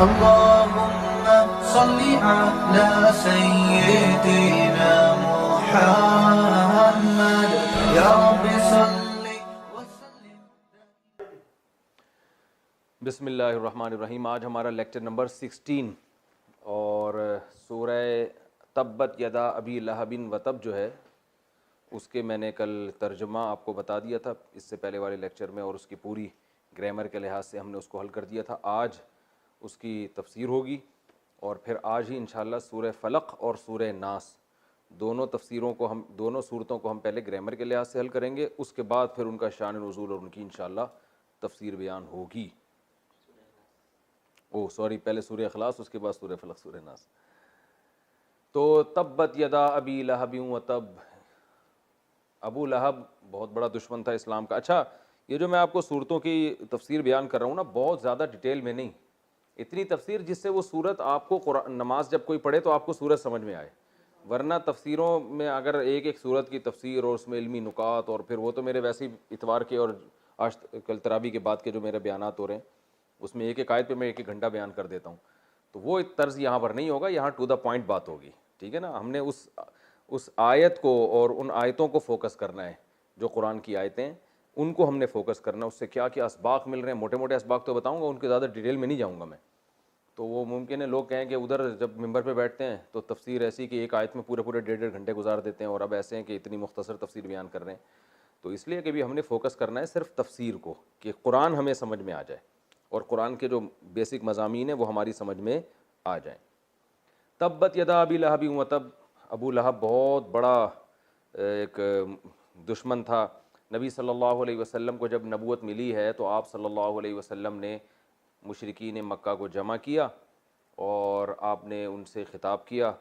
اللهم صل على سيدنا محمد يا رب صل وسلم. بسم اللہ الرحمن الرحیم. آج ہمارا لیکچر نمبر 16 اور سورہ تبت یدا ابی لہب وتب جو ہے اس کے میں نے کل ترجمہ آپ کو بتا دیا تھا اس سے پہلے والے لیکچر میں، اور اس کی پوری گرامر کے لحاظ سے ہم نے اس کو حل کر دیا تھا. آج اس کی تفسیر ہوگی اور پھر آج ہی انشاءاللہ سورہ فلق اور سورہ ناس دونوں صورتوں کو ہم پہلے گرامر کے لحاظ سے حل کریں گے، اس کے بعد پھر ان کا شان نزول اور ان کی انشاءاللہ تفسیر بیان ہوگی. پہلے سورہ اخلاص، اس کے بعد سورہ فلق سورہ ناس. تو تبت یدا ابی لہب وتب، ابو لہب بہت بڑا دشمن تھا اسلام کا. اچھا، یہ جو میں آپ کو صورتوں کی تفسیر بیان کر رہا ہوں نا، بہت زیادہ ڈیٹیل میں نہیں، اتنی تفسیر جس سے وہ صورت آپ کو نماز جب کوئی پڑھے تو آپ کو صورت سمجھ میں آئے. ورنہ تفسیروں میں اگر ایک صورت کی تفسیر اور اس میں علمی نکات، اور پھر وہ تو میرے ویسے ہی اتوار کے اور آج کل تراویح کے بعد کے جو میرے بیانات ہو رہے ہیں اس میں ایک آیت پہ میں ایک گھنٹہ بیان کر دیتا ہوں، تو وہ طرز یہاں پر نہیں ہوگا. یہاں ٹو دا پوائنٹ بات ہوگی، ٹھیک ہے نا. ہم نے اس آیت کو اور ان آیتوں کو فوکس کرنا ہے جو قرآن کی آیتیں ہیں، ان کو ہم نے فوکس کرنا ہے. اس سے کیا کیا اسباق مل رہے ہیں، موٹے موٹے اسباق تو بتاؤں گا، ان کے زیادہ ڈیٹیل میں نہیں جاؤں گا میں. تو وہ ممکن ہے لوگ کہیں کہ ادھر جب ممبر پہ بیٹھتے ہیں تو تفسیر ایسی کہ ایک آیت میں پورے 1.5 گھنٹے گزار دیتے ہیں، اور اب ایسے ہیں کہ اتنی مختصر تفسیر بیان کر رہے ہیں. تو اس لیے کہ بھی ہم نے فوکس کرنا ہے صرف تفسیر کو، کہ قرآن ہمیں سمجھ میں آ جائے اور قرآن کے جو بیسک مضامین ہیں وہ ہماری سمجھ میں آ جائیں. تبت یدا ابی لہب وتب، ابو لہب بہت بڑا ایک دشمن تھا. نبی صلی اللہ علیہ وسلم کو جب نبوت ملی ہے تو آپ صلی اللہ علیہ وسلم نے مشرکین مکہ کو جمع کیا اور آپ نے ان سے خطاب کیا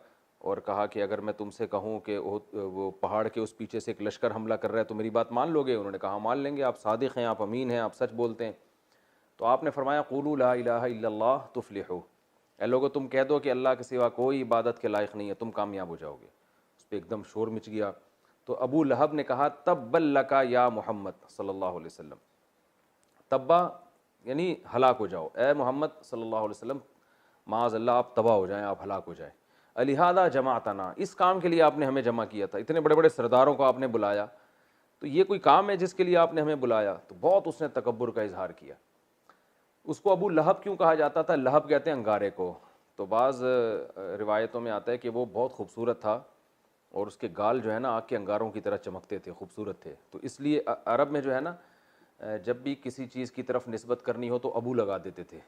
اور کہا کہ اگر میں تم سے کہوں کہ وہ پہاڑ کے اس پیچھے سے ایک لشکر حملہ کر رہا ہے تو میری بات مان لو گے؟ انہوں نے کہا مان لیں گے، آپ صادق ہیں، آپ امین ہیں، آپ سچ بولتے ہیں. تو آپ نے فرمایا قولوا لا الہ الا اللہ تفلحوا، اے لوگو تم کہہ دو کہ اللہ کے سوا کوئی عبادت کے لائق نہیں ہے، تم کامیاب ہو جاؤ گے. اس پہ ایک دم شور مچ گیا. تو ابو لہب نے کہا تبا لک یا محمد صلی اللہ علیہ وسلم، تبا یعنی ہلاک ہو جاؤ، اے محمد صلی اللہ علیہ وسلم معاذ اللہ آپ تباہ ہو جائیں، آپ ہلاک ہو جائیں. الہذا جمعتنا، اس کام کے لیے آپ نے ہمیں جمع کیا تھا، اتنے بڑے بڑے سرداروں کو آپ نے بلایا، تو یہ کوئی کام ہے جس کے لیے آپ نے ہمیں بلایا؟ تو بہت اس نے تکبر کا اظہار کیا. اس کو ابو لہب کیوں کہا جاتا تھا؟ لہب کہتے ہیں انگارے کو. تو بعض روایتوں میں آتا ہے کہ وہ بہت خوبصورت تھا اور اس کے گال جو ہے نا آگ کے انگاروں کی طرح چمکتے تھے، خوبصورت تھے. تو اس لیے عرب میں جو ہے نا جب بھی کسی چیز کی طرف نسبت کرنی ہو تو ابو لگا دیتے تھے.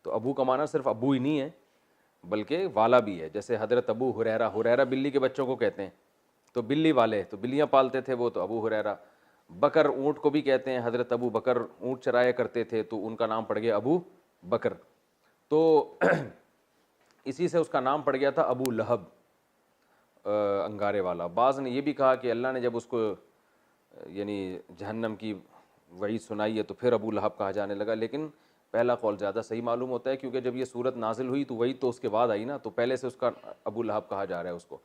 تو ابو کا معنی صرف ابو ہی نہیں ہے بلکہ والا بھی ہے. جیسے حضرت ابو ہریرہ بلی کے بچوں کو کہتے ہیں تو بلی والے، تو بلیاں پالتے تھے وہ، تو ابو ہریرہ. بکر اونٹ کو بھی کہتے ہیں، حضرت ابو بکر اونٹ چرایا کرتے تھے تو ان کا نام پڑ گیا ابو بکر. تو اسی سے اس کا نام پڑ گیا تھا ابو لہب، انگارے والا. بعض نے یہ بھی کہا کہ اللہ نے جب اس کو یعنی جہنم کی وعید سنائی ہے تو پھر ابو لہب کہا جانے لگا، لیکن پہلا قول زیادہ صحیح معلوم ہوتا ہے کیونکہ جب یہ صورت نازل ہوئی تو وعید تو اس کے بعد آئی نا، تو پہلے سے اس کا ابو لہب کہا جا رہا ہے اس کو.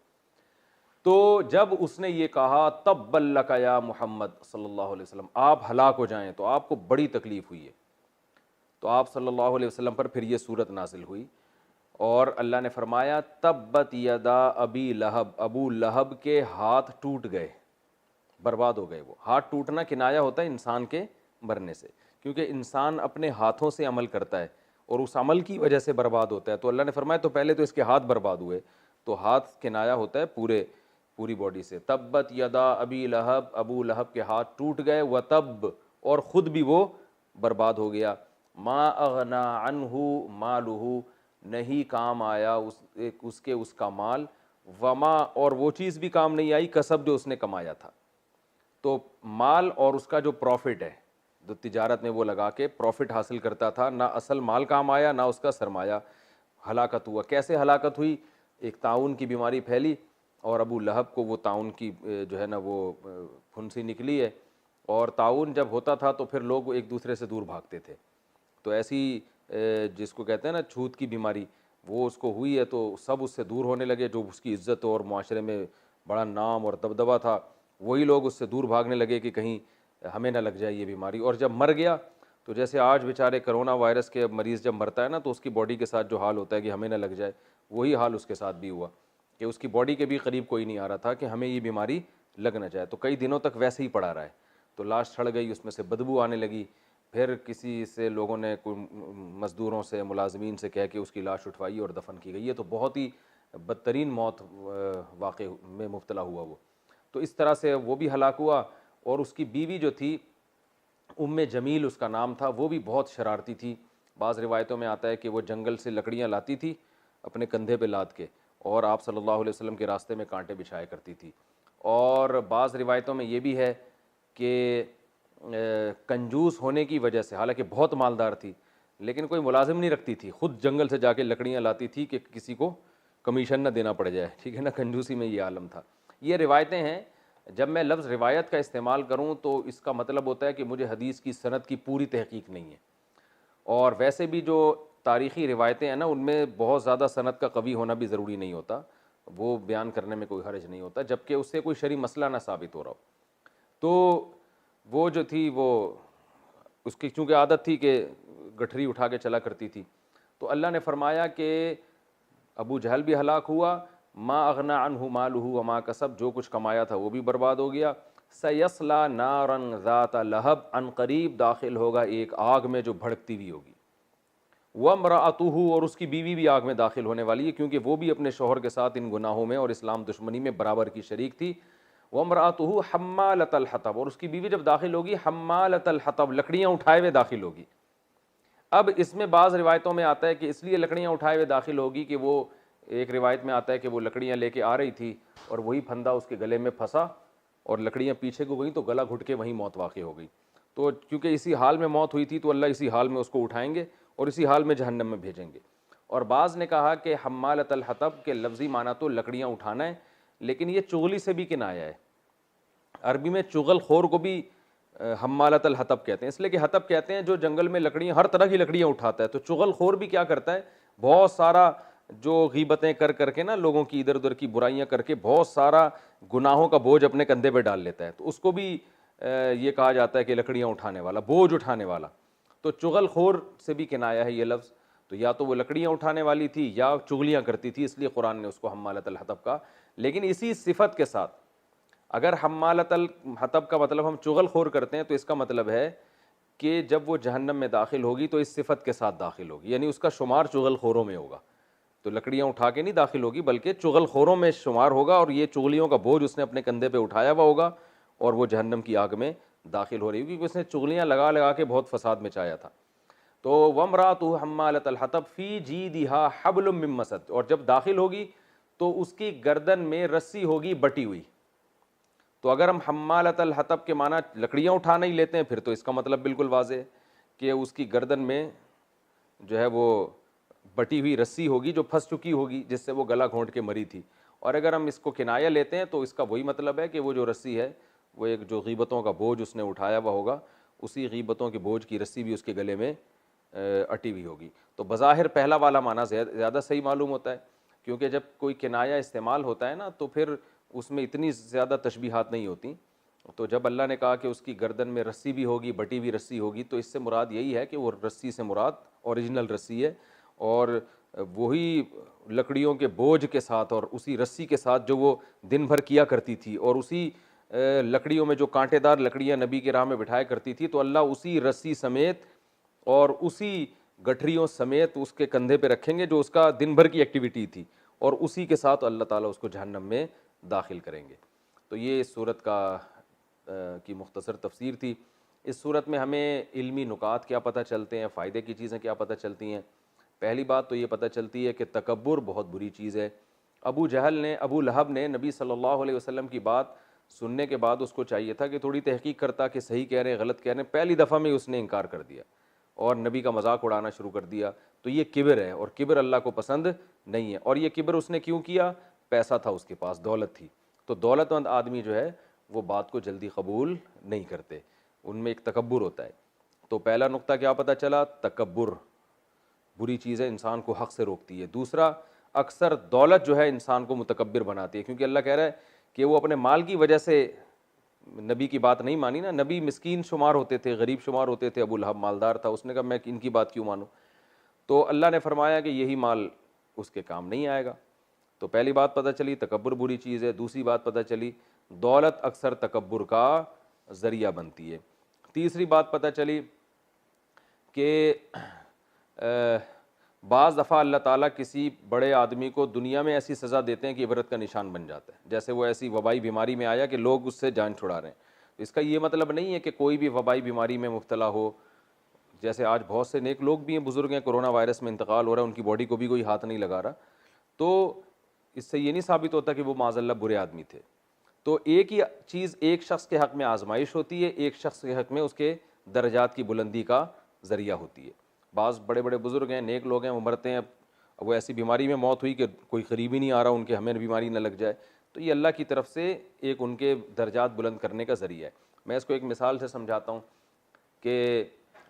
تو جب اس نے یہ کہا تبا لک یا محمد صلی اللہ علیہ وسلم، آپ ہلاک ہو جائیں، تو آپ کو بڑی تکلیف ہوئی ہے. تو آپ صلی اللہ علیہ وسلم پر پھر یہ صورت نازل ہوئی اور اللہ نے فرمایا تبت یدا ابی لہب، ابو لہب کے ہاتھ ٹوٹ گئے، برباد ہو گئے. وہ ہاتھ ٹوٹنا کنایا ہوتا ہے انسان کے مرنے سے، کیونکہ انسان اپنے ہاتھوں سے عمل کرتا ہے اور اس عمل کی وجہ سے برباد ہوتا ہے. تو اللہ نے فرمایا تو پہلے تو اس کے ہاتھ برباد ہوئے، تو ہاتھ کنایا ہوتا ہے پوری باڈی سے. تبت یدا ابی لہب، ابو لہب کے ہاتھ ٹوٹ گئے، وتب اور خود بھی وہ برباد ہو گیا. ما اغنا عنہ مالہ، نہیں کام آیا اس کا مال، وما اور وہ چیز بھی کام نہیں آئی کسب جو اس نے کمایا تھا. تو مال اور اس کا جو پروفٹ ہے جو تجارت میں وہ لگا کے پروفٹ حاصل کرتا تھا، نہ اصل مال کام آیا نہ اس کا سرمایہ. ہلاکت ہوا. کیسے ہلاکت ہوئی؟ ایک طاعون کی بیماری پھیلی اور ابو لہب کو وہ طاعون کی جو ہے نا وہ پھنسی نکلی ہے، اور طاعون جب ہوتا تھا تو پھر لوگ ایک دوسرے سے دور بھاگتے تھے. تو ایسی جس کو کہتے ہیں نا چھوت کی بیماری، وہ اس کو ہوئی ہے تو سب اس سے دور ہونے لگے. جو اس کی عزت اور معاشرے میں بڑا نام اور دبدبہ تھا، وہی لوگ اس سے دور بھاگنے لگے کہ کہیں ہمیں نہ لگ جائے یہ بیماری. اور جب مر گیا تو جیسے آج بیچارے کرونا وائرس کے مریض جب مرتا ہے نا تو اس کی باڈی کے ساتھ جو حال ہوتا ہے کہ ہمیں نہ لگ جائے، وہی حال اس کے ساتھ بھی ہوا کہ اس کی باڈی کے بھی قریب کوئی نہیں آ رہا تھا کہ ہمیں یہ بیماری لگ نہ جائے، تو کئی دنوں تک ویسے ہی پڑا رہا ہے، تو لاش سڑ گئی، اس میں سے بدبو آنے لگی، پھر کسی سے لوگوں نے کوئی مزدوروں سے ملازمین سے کہہ کے اس کی لاش اٹھوائی اور دفن کی گئی، یہ تو بہت ہی بدترین موت واقع میں مبتلا ہوا وہ، تو اس طرح سے وہ بھی ہلاک ہوا۔ اور اس کی بیوی جو تھی ام جمیل اس کا نام تھا، وہ بھی بہت شرارتی تھی، بعض روایتوں میں آتا ہے کہ وہ جنگل سے لکڑیاں لاتی تھی اپنے کندھے پہ لاد کے اور آپ صلی اللہ علیہ وسلم کے راستے میں کانٹے بچھایا کرتی تھی، اور بعض روایتوں میں یہ بھی ہے کہ کنجوس ہونے کی وجہ سے، حالانکہ بہت مالدار تھی لیکن کوئی ملازم نہیں رکھتی تھی، خود جنگل سے جا کے لکڑیاں لاتی تھی کہ کسی کو کمیشن نہ دینا پڑ جائے، ٹھیک ہے نا، کنجوسی میں یہ عالم تھا۔ یہ روایتیں ہیں، جب میں لفظ روایت کا استعمال کروں تو اس کا مطلب ہوتا ہے کہ مجھے حدیث کی سند کی پوری تحقیق نہیں ہے، اور ویسے بھی جو تاریخی روایتیں ہیں نا ان میں بہت زیادہ سند کا قوی ہونا بھی ضروری نہیں ہوتا، وہ بیان کرنے میں کوئی حرج نہیں ہوتا جبکہ اس سے کوئی شرعی مسئلہ نہ ثابت ہو رہا ہو۔ تو وہ جو تھی وہ اس کی چونکہ عادت تھی کہ گٹھری اٹھا کے چلا کرتی تھی، تو اللہ نے فرمایا کہ ابو جہل بھی ہلاک ہوا، ما اغنى عنہ مالہ وما کسب، جو کچھ کمایا تھا وہ بھی برباد ہو گیا، سیصلی نارا ذات لہب، عن قریب داخل ہوگا ایک آگ میں جو بھڑکتی ہوئی ہوگی، وامرأتہ، اور اس کی بیوی بھی آگ میں داخل ہونے والی ہے کیونکہ وہ بھی اپنے شوہر کے ساتھ ان گناہوں میں اور اسلام دشمنی میں برابر کی شریک تھی، وامرأتہ حمالۃ الحطب، اور اس کی بیوی جب داخل ہوگی حمالۃ الحطب، لکڑیاں اٹھائے ہوئے داخل ہوگی۔ اب اس میں بعض روایتوں میں آتا ہے کہ اس لیے لکڑیاں اٹھائے ہوئے داخل ہوگی کہ وہ ایک روایت میں آتا ہے کہ وہ لکڑیاں لے کے آ رہی تھی اور وہی پھندا اس کے گلے میں پھنسا اور لکڑیاں پیچھے کو گئیں تو گلا گھٹ کے وہیں موت واقع ہو گئی، تو کیونکہ اسی حال میں موت ہوئی تھی تو اللہ اسی حال میں اس کو اٹھائیں گے اور اسی حال میں جہنم میں بھیجیں گے۔ اور بعض نے کہا کہ حمالۃ الحطب کے لفظی معنی تو لکڑیاں اٹھانا ہے، لیکن یہ چغلی سے بھی کنایا ہے، عربی میں چغل خور کو بھی حمالۃ الحطب کہتے ہیں، اس لیے کہ حطب کہتے ہیں جو جنگل میں لکڑیاں، ہر طرح کی لکڑیاں اٹھاتا ہے، تو چغل خور بھی کیا کرتا ہے، بہت سارا جو غیبتیں کر کر کے نا لوگوں کی ادھر ادھر کی برائیاں کر کے بہت سارا گناہوں کا بوجھ اپنے کندھے پہ ڈال لیتا ہے، تو اس کو بھی یہ کہا جاتا ہے کہ لکڑیاں اٹھانے والا، بوجھ اٹھانے والا، تو چغل خور سے بھی کنایا ہے یہ لفظ، تو یا تو وہ لکڑیاں اٹھانے والی تھی یا چغلیاں کرتی تھی، اس لیے قرآن نے اس کو حمالۃ الحطب کہا۔ لیکن اسی صفت کے ساتھ اگر حمالۃ الحطب کا مطلب ہم چغل خور کرتے ہیں تو اس کا مطلب ہے کہ جب وہ جہنم میں داخل ہوگی تو اس صفت کے ساتھ داخل ہوگی، یعنی اس کا شمار چغل خوروں میں ہوگا، تو لکڑیاں اٹھا کے نہیں داخل ہوگی بلکہ چغل خوروں میں شمار ہوگا، اور یہ چغلیوں کا بوجھ اس نے اپنے کندھے پہ اٹھایا ہوا ہوگا اور وہ جہنم کی آگ میں داخل ہو رہی ہوگی، کیونکہ اس نے چغلیاں لگا لگا کے بہت فساد مچایا تھا۔ تو وامرأتہ حمالۃ الحطب فی جیدہا حبل من مسد، اور جب داخل ہوگی تو اس کی گردن میں رسی ہوگی بٹی ہوئی، تو اگر ہم حمالۃ الحطب کے معنی لکڑیاں اٹھانا ہی لیتے ہیں پھر تو اس کا مطلب بالکل واضح ہے کہ اس کی گردن میں جو ہے وہ بٹی ہوئی رسی ہوگی جو پھنس چکی ہوگی جس سے وہ گلا گھونٹ کے مری تھی، اور اگر ہم اس کو کنایہ لیتے ہیں تو اس کا وہی مطلب ہے کہ وہ جو رسی ہے وہ ایک جو غیبتوں کا بوجھ اس نے اٹھایا ہوا ہوگا، اسی غیبتوں کے بوجھ کی رسی بھی اس کے گلے میں اٹی ہوئی ہوگی۔ تو بظاہر پہلا والا معنی زیادہ صحیح معلوم ہوتا ہے، کیونکہ جب کوئی کنایہ استعمال ہوتا ہے نا تو پھر اس میں اتنی زیادہ تشبیہات نہیں ہوتی، تو جب اللہ نے کہا کہ اس کی گردن میں رسی بھی ہوگی، بٹی ہوئی رسی ہوگی، تو اس سے مراد یہی ہے کہ وہ رسی سے مراد اوریجنل رسی ہے، اور وہی لکڑیوں کے بوجھ کے ساتھ اور اسی رسی کے ساتھ جو وہ دن بھر کیا کرتی تھی، اور اسی لکڑیوں میں جو کانٹے دار لکڑیاں نبی کے راہ میں بٹھایا کرتی تھی، تو اللہ اسی رسی سمیت اور اسی گٹھریوں سمیت اس کے کندھے پہ رکھیں گے جو اس کا دن بھر کی ایکٹیویٹی تھی، اور اسی کے ساتھ اللہ تعالیٰ اس کو جہنم میں داخل کریں گے۔ تو یہ اس صورت کی مختصر تفسیر تھی۔ اس صورت میں ہمیں علمی نکات کیا پتہ چلتے ہیں، فائدے کی چیزیں کیا پتہ چلتی ہیں؟ پہلی بات تو یہ پتہ چلتی ہے کہ تکبر بہت بری چیز ہے۔ ابو لہب نے نبی صلی اللہ علیہ وسلم کی بات سننے کے بعد اس کو چاہیے تھا کہ تھوڑی تحقیق کرتا کہ صحیح کہہ رہے ہیں غلط کہہ رہے ہیں، پہلی دفعہ میں اس نے انکار کر دیا اور نبی کا مذاق اڑانا شروع کر دیا، تو یہ کبر ہے، اور کبر اللہ کو پسند نہیں ہے۔ اور یہ کبر اس نے کیوں کیا؟ پیسہ تھا اس کے پاس، دولت تھی، تو دولت مند آدمی جو ہے وہ بات کو جلدی قبول نہیں کرتے، ان میں ایک تکبر ہوتا ہے۔ تو پہلا نقطہ کیا پتہ چلا؟ تکبر بری چیز ہے، انسان کو حق سے روکتی ہے۔ دوسرا، اکثر دولت جو ہے انسان کو متکبر بناتی ہے، کیونکہ اللہ کہہ رہا ہے کہ وہ اپنے مال کی وجہ سے نبی کی بات نہیں مانی نا. نبی مسکین شمار ہوتے تھے, غریب شمار ہوتے تھے, ابو لہب مالدار تھا, اس نے کہا میں ان کی بات کیوں مانوں. تو اللہ نے فرمایا کہ یہی مال اس کے کام نہیں آئے گا. تو پہلی بات پتہ چلی تکبر بری چیز ہے. دوسری بات پتہ چلی دولت اکثر تکبر کا ذریعہ بنتی ہے. تیسری بات پتہ چلی کہ بعض دفعہ اللہ تعالیٰ کسی بڑے آدمی کو دنیا میں ایسی سزا دیتے ہیں کہ عبرت کا نشان بن جاتا ہے. جیسے وہ ایسی وبائی بیماری میں آیا کہ لوگ اس سے جان چھڑا رہے ہیں. اس کا یہ مطلب نہیں ہے کہ کوئی بھی وبائی بیماری میں مبتلا ہو. جیسے آج بہت سے نیک لوگ بھی ہیں, بزرگ ہیں, کرونا وائرس میں انتقال ہو رہا ہے, ان کی باڈی کو بھی کوئی ہاتھ نہیں لگا رہا, تو اس سے یہ نہیں ثابت ہوتا کہ وہ معاذ اللہ برے آدمی تھے. تو ایک ہی چیز ایک شخص کے حق میں آزمائش ہوتی ہے, ایک شخص کے حق میں اس کے درجات کی بلندی کا ذریعہ ہوتی ہے. بعض بڑے بڑے بزرگ ہیں, نیک لوگ ہیں, وہ مرتے ہیں, اب وہ ایسی بیماری میں موت ہوئی کہ کوئی قریب ہی نہیں آ رہا ان کے, ہمیں بیماری نہ لگ جائے. تو یہ اللہ کی طرف سے ایک ان کے درجات بلند کرنے کا ذریعہ ہے. میں اس کو ایک مثال سے سمجھاتا ہوں کہ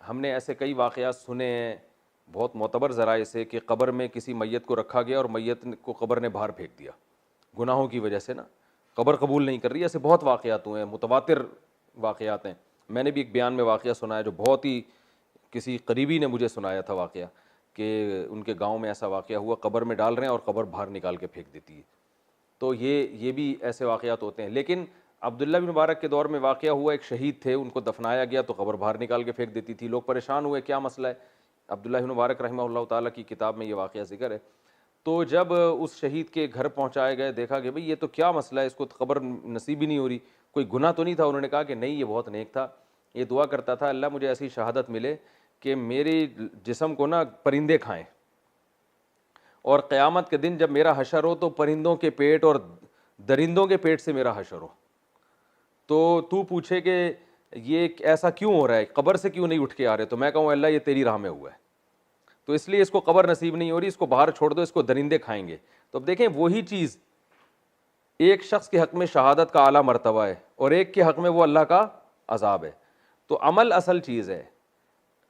ہم نے ایسے کئی واقعات سنے ہیں بہت معتبر ذرائع سے کہ قبر میں کسی میت کو رکھا گیا اور میت کو قبر نے باہر پھینک دیا گناہوں کی وجہ سے نا, قبر قبول نہیں کر رہی. ایسے بہت واقعات ہوئے ہیں, متواتر واقعات ہیں. میں نے بھی ایک بیان میں واقعہ سنا ہے جو بہت ہی کسی قریبی نے مجھے سنایا تھا واقعہ, کہ ان کے گاؤں میں ایسا واقعہ ہوا, قبر میں ڈال رہے ہیں اور قبر باہر نکال کے پھینک دیتی ہے. تو یہ بھی ایسے واقعات ہوتے ہیں. لیکن عبداللہ بن مبارک کے دور میں واقعہ ہوا, ایک شہید تھے, ان کو دفنایا گیا تو قبر باہر نکال کے پھینک دیتی تھی. لوگ پریشان ہوئے کیا مسئلہ ہے. عبداللہ بن مبارک رحمہ اللہ تعالیٰ کی کتاب میں یہ واقعہ ذکر ہے. تو جب اس شہید کے گھر پہنچائے گئے, دیکھا کہ بھئی یہ تو کیا مسئلہ ہے, اس کو قبر نصیب ہی نہیں ہو رہی, کوئی گناہ تو نہیں تھا. انہوں نے کہا کہ نہیں, یہ بہت نیک تھا, یہ دعا کرتا تھا اللہ مجھے ایسی شہادت ملے کہ میری جسم کو نا پرندے کھائیں, اور قیامت کے دن جب میرا حشر ہو تو پرندوں کے پیٹ اور درندوں کے پیٹ سے میرا حشر ہو. تو پوچھے کہ یہ ایسا کیوں ہو رہا ہے, قبر سے کیوں نہیں اٹھ کے آ رہے, تو میں کہوں اللہ یہ تیری راہ میں ہوا ہے, تو اس لیے اس کو قبر نصیب نہیں ہو رہی, اس کو باہر چھوڑ دو, اس کو درندے کھائیں گے. تو اب دیکھیں وہی چیز ایک شخص کے حق میں شہادت کا اعلیٰ مرتبہ ہے اور ایک کے حق میں وہ اللہ کا عذاب ہے. تو عمل اصل چیز ہے,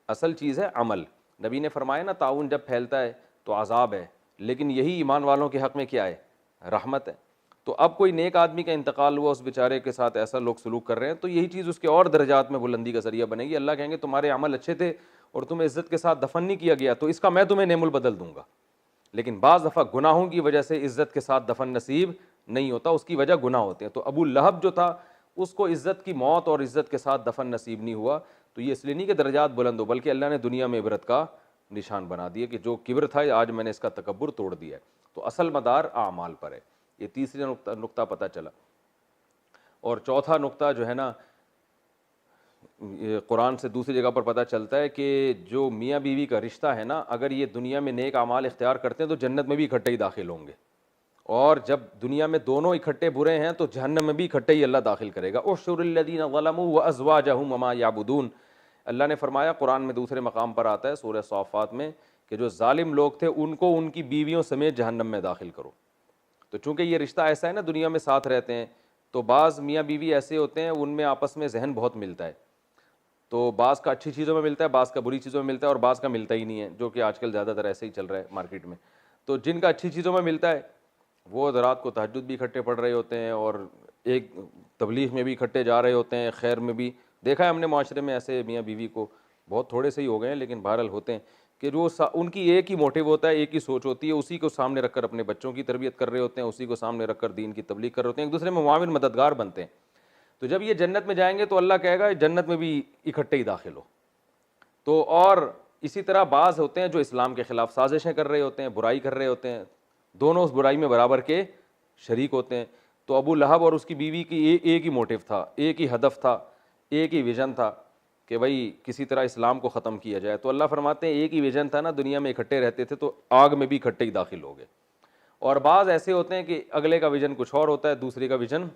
اصل چیز ہے عمل. نبی نے فرمایا نا طاعون جب پھیلتا ہے تو عذاب ہے, لیکن یہی ایمان والوں کے حق میں کیا ہے, رحمت ہے. تو اب کوئی نیک آدمی کا انتقال ہوا, اس بیچارے کے ساتھ ایسا لوگ سلوک کر رہے ہیں, تو یہی چیز اس کے اور درجات میں بلندی کا ذریعہ بنے گی. اللہ کہیں گے تمہارے عمل اچھے تھے اور تمہیں عزت کے ساتھ دفن نہیں کیا گیا, تو اس کا میں تمہیں نعم البدل دوں گا. لیکن بعض دفعہ گناہوں کی وجہ سے عزت کے ساتھ دفن نصیب نہیں ہوتا, اس کی وجہ گناہ ہوتے ہیں. تو ابو لہب جو تھا اس کو عزت کی موت اور عزت کے ساتھ دفن نصیب نہیں ہوا. تو یہ اس لیے نہیں کہ درجات بلند ہو, بلکہ اللہ نے دنیا میں عبرت کا نشان بنا دیا کہ جو کبر تھا آج میں نے اس کا تکبر توڑ دیا ہے. تو اصل مدار اعمال پر ہے. یہ تیسری نقطہ پتہ چلا. اور چوتھا نقطہ جو ہے نا, قرآن سے دوسری جگہ پر پتہ چلتا ہے کہ جو میاں بیوی کا رشتہ ہے نا, اگر یہ دنیا میں نیک اعمال اختیار کرتے ہیں تو جنت میں بھی اکٹھے ہی داخل ہوں گے, اور جب دنیا میں دونوں اکٹھے برے ہیں تو جہنم میں بھی اکٹھے ہی اللہ داخل کرے گا. احشر الذین ظلموا وازواجہم وما یعبدون. اللہ نے فرمایا, قرآن میں دوسرے مقام پر آتا ہے سورہ صافات میں, کہ جو ظالم لوگ تھے ان کو ان کی بیویوں سمیت جہنم میں داخل کرو. تو چونکہ یہ رشتہ ایسا ہے نا, دنیا میں ساتھ رہتے ہیں, تو بعض میاں بیوی ایسے ہوتے ہیں ان میں آپس میں ذہن بہت ملتا ہے. تو بعض کا اچھی چیزوں میں ملتا ہے, بعض کا بری چیزوں میں ملتا ہے, اور بعض کا ملتا ہی نہیں ہے, جو کہ آج کل زیادہ تر ایسے ہی چل رہا ہے مارکیٹ میں. تو جن کا اچھی چیزوں میں ملتا ہے وہ رات کو تہجد بھی اکٹھے پڑھ رہے ہوتے ہیں, اور ایک تبلیغ میں بھی اکٹھے جا رہے ہوتے ہیں, خیر میں بھی. دیکھا ہے ہم نے معاشرے میں ایسے میاں بیوی کو, بہت تھوڑے سے ہی ہو گئے ہیں لیکن بہرحال ہوتے ہیں, کہ جو ان کی ایک ہی موٹیو ہوتا ہے, ایک ہی سوچ ہوتی ہے, اسی کو سامنے رکھ کر اپنے بچوں کی تربیت کر رہے ہوتے ہیں, اسی کو سامنے رکھ کر دین کی تبلیغ کر رہے ہوتے ہیں, ایک دوسرے میں معاون مددگار بنتے ہیں. تو جب یہ جنت میں جائیں گے تو اللہ کہے گا جنت میں بھی اکٹھے ہی داخل ہو. تو اور اسی طرح بعض ہوتے ہیں جو اسلام کے خلاف سازشیں کر رہے ہوتے ہیں, برائی کر رہے ہوتے ہیں, دونوں اس برائی میں برابر کے شریک ہوتے ہیں. تو ابو لہب اور اس کی بیوی کی ایک ہی موٹیو تھا, ایک ہی ہدف تھا, ایک ہی ویژن تھا کہ بھائی کسی طرح اسلام کو ختم کیا جائے. تو اللہ فرماتے ہیں ایک ہی ویژن تھا نا, دنیا میں اکٹھے رہتے تھے تو آگ میں بھی اکٹھے ہی داخل ہو گئے. اور بعض ایسے ہوتے ہیں کہ اگلے کا ویژن کچھ اور ہوتا ہے, دوسرے کا ویژن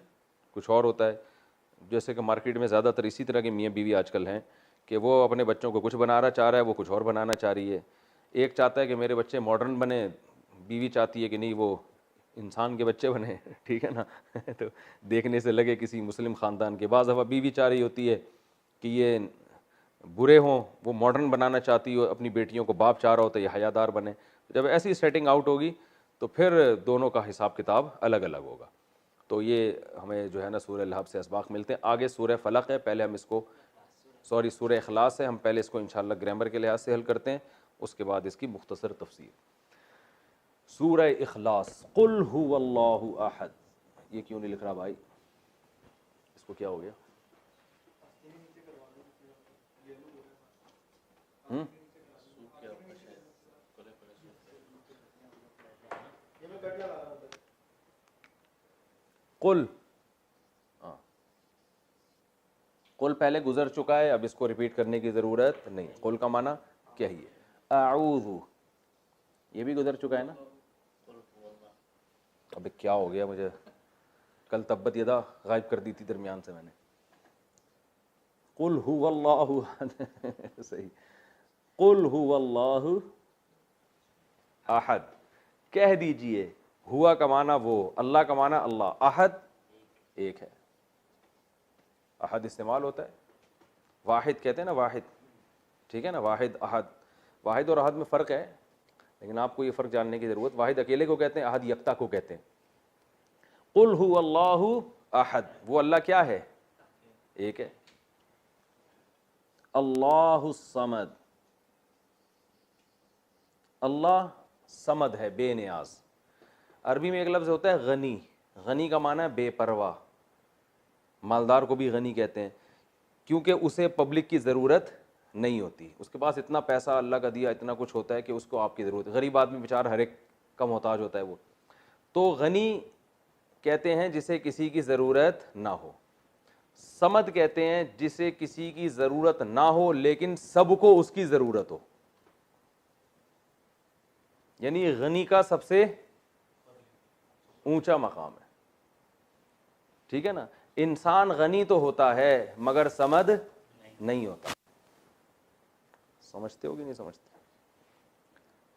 کچھ اور ہوتا ہے. جیسے کہ مارکیٹ میں زیادہ تر اسی طرح کے میاں بیوی آج کل ہیں کہ وہ اپنے بچوں کو کچھ بنانا چاہ رہا ہے, وہ کچھ اور بنانا چاہ رہی ہے. ایک چاہتا ہے کہ میرے بچے ماڈرن بنے, بیوی چاہتی ہے کہ نہیں وہ انسان کے بچے بنے, ٹھیک ہے نا. تو دیکھنے سے لگے کسی مسلم خاندان کے. بعض دفعہ بیوی چاہ رہی ہوتی ہے کہ یہ برے ہوں, وہ ماڈرن بنانا چاہتی ہو اپنی بیٹیوں کو, باپ چاہ رہا ہوتا ہے یہ حیادار بنے. جب ایسی سیٹنگ آؤٹ ہوگی تو پھر دونوں کا حساب کتاب الگ الگ ہوگا. تو یہ ہمیں جو ہے نا سورہ لہب سے اسباق ملتے ہیں. آگے سورہ فلق ہے, پہلے ہم اس کو سورہ اخلاص ہے, ہم پہلے اس کو انشاءاللہ گرامر کے لحاظ سے حل کرتے ہیں, اس کے بعد اس کی مختصر تفسیر. سورہ اخلاص, قل هو اللہ احد. یہ کیوں نہیں لکھ رہا بھائی, اس کو کیا ہو گیا؟ قل, ہاں قل پہلے گزر چکا ہے, اب اس کو ریپیٹ کرنے کی ضرورت نہیں. قل کا معنی کیا ہی ہے؟ اعوذ, یہ بھی گزر چکا ہے نا. اب کیا ہو گیا مجھے, کل تبت یدا غائب کر دی تھی درمیان سے میں نے. قل هو اللہ صحیح, قل هو اللہ احد, کہہ دیجئے. ہوا کا معنی وہ, اللہ کا معنی اللہ, احد ایک ہے. احد استعمال ہوتا ہے, واحد کہتے ہیں نا, واحد, ٹھیک ہے نا, واحد احد. واحد اور احد میں فرق ہے, لیکن آپ کو یہ فرق جاننے کی ضرورت. واحد اکیلے کو کہتے ہیں, احد یکتا کو کہتے ہیں. قل هو اللہ احد, وہ اللہ کیا ہے؟ ایک ہے. اللہ الصمد, اللہ صمد ہے, بے نیاز. عربی میں ایک لفظ ہوتا ہے غنی. غنی کا معنی ہے بے پرواہ. مالدار کو بھی غنی کہتے ہیں, کیونکہ اسے پبلک کی ضرورت نہیں ہوتی. اس کے پاس اتنا پیسہ اللہ کا دیا, اتنا کچھ ہوتا ہے کہ اس کو آپ کی ضرورت. غریب آدمی بیچارہ ہر ایک کا محتاج ہوتا ہے وہ. تو غنی کہتے ہیں جسے کسی کی ضرورت نہ ہو. صمد کہتے ہیں جسے کسی کی ضرورت نہ ہو لیکن سب کو اس کی ضرورت ہو. یعنی غنی کا سب سے اونچا مقام ہے, ٹھیک ہے نا. انسان غنی تو ہوتا ہے مگر صمد نہیں ہوتا. سمجھتے ہو کہ نہیں سمجھتے؟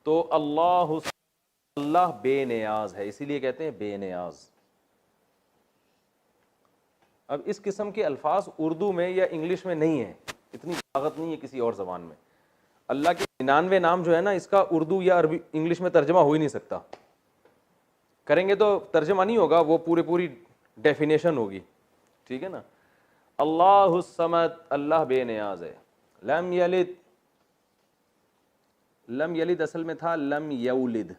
تو اللہ بے نیاز ہے, اسی لیے کہتے ہیں بے نیاز. اب اس قسم کے الفاظ اردو میں یا انگلش میں نہیں ہیں, اتنی طاقت نہیں ہے کسی اور زبان میں. اللہ کے 99 نام جو ہے نا, اس کا اردو یا عربی انگلش میں ترجمہ ہو ہی نہیں سکتا. کریں گے تو ترجمہ نہیں ہوگا, وہ پوری ڈیفینیشن ہوگی, ٹھیک ہے نا. اللہ الصمد, اللہ بے نیاز ہے. لم یلد, لم یلد اصل میں تھا لم یولد.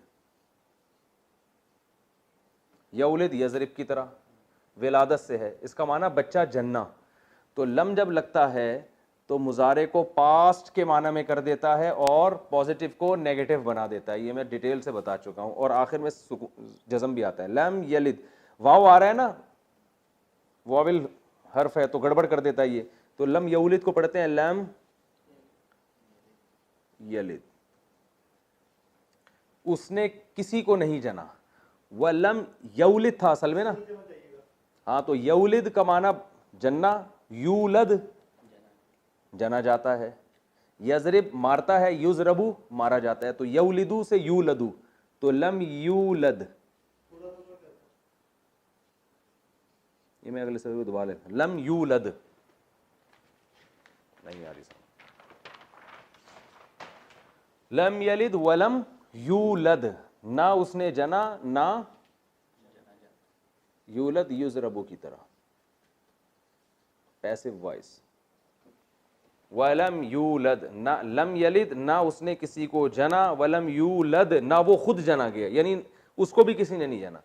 یولد یضرب کی طرح ولادت سے ہے, اس کا معنی بچہ جننا. تو لم جب لگتا ہے تو مضارع کو پاسٹ کے معنی میں کر دیتا ہے اور پازیٹیو کو نیگیٹو بنا دیتا ہے. یہ میں ڈیٹیل سے بتا چکا ہوں. اور آخر میں جزم بھی آتا ہے. لم یلد, واو آ رہا ہے نا, واول حرف ہے تو گڑبڑ کر دیتا ہے یہ. تو لم یولد کو پڑھتے ہیں لم یلد. اس نے کسی کو نہیں جنا. وَلَمْ یولد تھا اصل میں نا, ہاں. تو یولد کا معنی جننا, یولد جنا جاتا ہے. یضرب مارتا ہے, یضربو مارا جاتا ہے. تو یولدو سے یولدو, تو لم یولد. یہ میں اگلے سبق دوبارہ لیتا ہوں. لم یولد نہیں آ رہی سمجھ. لم یلد ولم یولد, نہ اس نے جنا نہ یولد یضربو کی طرح پیسو وائس. ولم یولد, نہ لم یلد, نہ اس نے کسی کو جنا. ولم یولد, نہ وہ خود جنا گیا, یعنی اس کو بھی کسی نے نہیں جنا.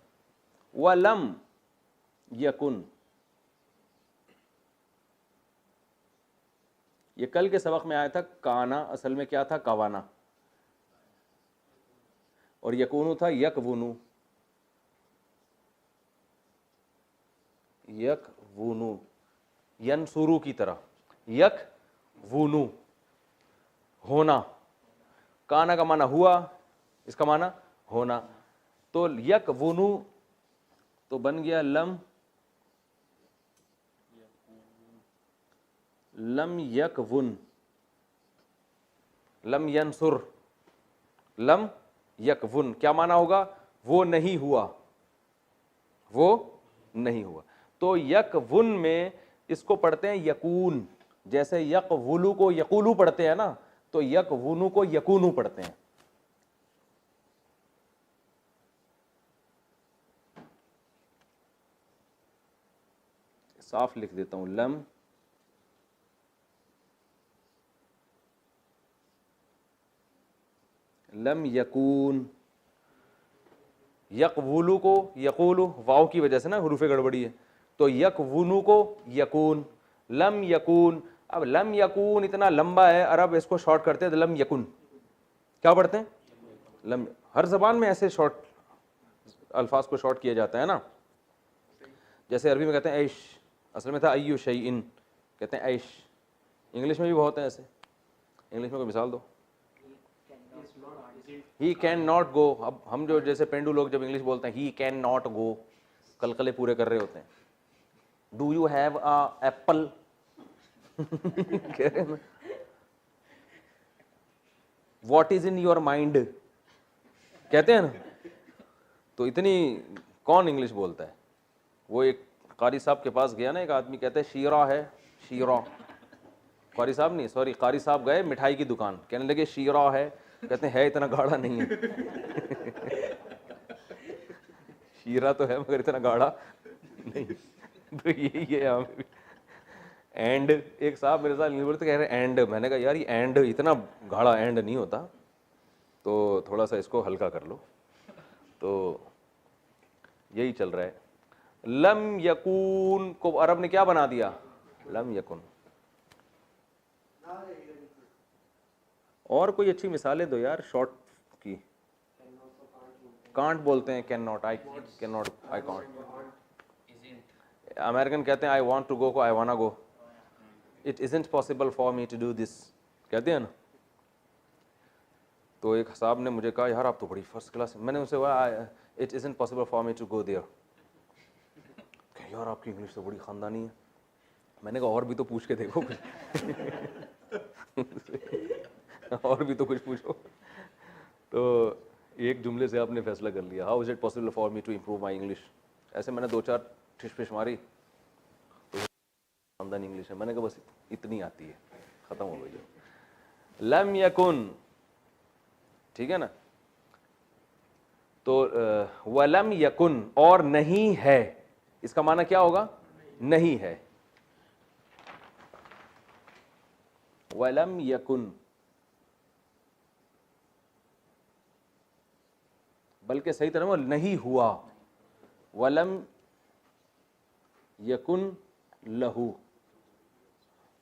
ولم یکن, یہ کل کے سبق میں آیا تھا کانا, اصل میں کیا تھا کوانا, اور یکونو تھا یکونو. یکونو ینصرو کی طرح, یکونو ہونا. کانا کا معنی ہوا, اس کا معنی ہونا. تو یکونو تو بن گیا لم لم یکون, لم ینصر, لم یکون کیا معنی ہوگا؟ وہ نہیں ہوا, وہ نہیں ہوا. تو یکون میں اس کو پڑھتے ہیں یکون, جیسے یقولو کو یقولو پڑھتے ہیں نا, تو یکونو کو یکونو پڑھتے ہیں. صاف لکھ دیتا ہوں، لم یکون، یقولو کو یقولو واو کی وجہ سے نا حروف گڑبڑی ہے، تو یکونو کو یکون، لم یکون. اب لم یکون اتنا لمبا ہے، عرب اس کو شارٹ کرتے ہیں لم یکن. کیا پڑھتے ہیں؟ لم. ہر زبان میں ایسے شارٹ الفاظ کو شارٹ کیا جاتا ہے نا. جیسے عربی میں کہتے ہیں عیش، اصل میں تھا ایو شیئن، کہتے ہیں عیش. انگلش میں بھی بہت ہیں ایسے. انگلش میں کوئی مثال دو. He can not go. اب ہم جو جیسے پینڈو لوگ جب انگلش بولتے ہیں ہی کین ناٹ گو، قلقلے پورے کر رہے ہوتے ہیں. Do you have a apple, what is in your mind کہتے ہیں نا. تو اتنی کون انگلش بولتا ہے. وہ ایک قاری صاحب کے پاس گیا نا ایک آدمی، کہتے ہیں شیرہ ہے شیرہ. قاری صاحب نہیں، سوری، قاری صاحب گئے مٹھائی کی دکان، کہنے لگے شیرہ ہے، کہتے ہیں ہے اتنا گاڑھا نہیں ہے. شیرہ تو ہے مگر اتنا گاڑھا نہیں. تو یہی ہے یہاں پہ. اینڈ ایک صاحب میرے ساتھ نہیں بولتے، کہہ رہے اینڈ. میں نے کہا یار یہ اینڈ اتنا گاڑھا اینڈ نہیں ہوتا، تو تھوڑا سا اس کو ہلکا کر لو. تو یہی چل رہا ہے. لم یکون کو عرب نے کیا بنا دیا؟ لم یکن. اور کوئی اچھی مثالیں دو یار شارٹ کی. کانٹ بولتے ہیں can not, I can not, I can't. American کہتے ہیں آئی وانٹ ٹو گو کو I wanna go. It isn't possible for me to do this کہتے ہیں نا. تو ایک صاحب نے مجھے کہا یار آپ تو بڑی فرسٹ کلاس. میں نے ان سے کہا it isn't possible for me to go there. کہ یار آپ کی انگلش تو بڑی خاندانی ہے. میں نے کہا اور بھی تو پوچھ کے دیکھو کچھ. اور بھی تو کچھ پوچھو. تو ایک جملے سے آپ نے فیصلہ کر لیا، how is it possible for me to improve my English. ایسے میں نے دو چار ٹھش پھش ماری تو خاندانی انگلش ہے. میں نے کہا بس اتنی آتی ہے، ختم ہو گئی. لم یکن، ٹھیک ہے نا. تو ولم یکن اور نہیں ہے، اس کا معنی کیا ہوگا؟ نہیں ہے. ولم یکن، بلکہ صحیح طرح نہیں ہوا. ولم یکن لہو.